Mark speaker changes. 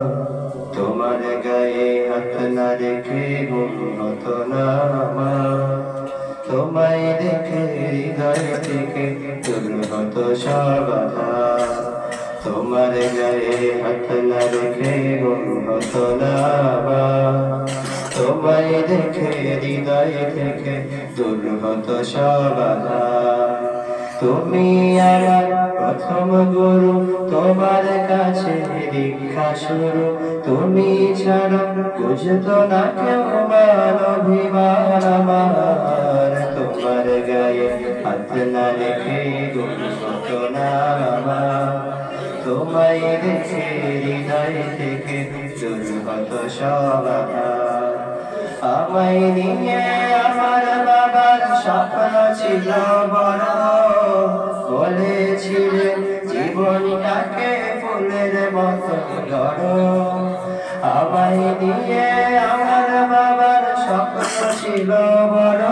Speaker 1: তোমার গায়ে হাত না রেখে ঘুম হতো না আমার। তোমায় দেখে হৃদয় থেকে দূর হতো সব বাধা। তোমার গায়ে হাত না রেখে ঘুম হতো না আমার। তোমায় দেখে হৃদয় থেকে দূর হতো সব বাধা। তুমি আমার প্রথম গুরু, তোমার কাছে দীক্ষা শুরু। তুমি ছাড়া বুঝতো না কেউ মান অভিমান আমার। তোমার গায়ে হাত না রেখে ঘুম হতো না আমার। তোমায় দেখে হৃদয় থেকে দূর হতো সব বাধা। আমায় নিয়ে আমার বাবার স্বপ্ন ছিল বড়, বলেছিলেন জীবনটাকে ফুলের মতো গড়ো। আমায় নিয়ে আমার বাবার স্বপ্ন ছিল বড়,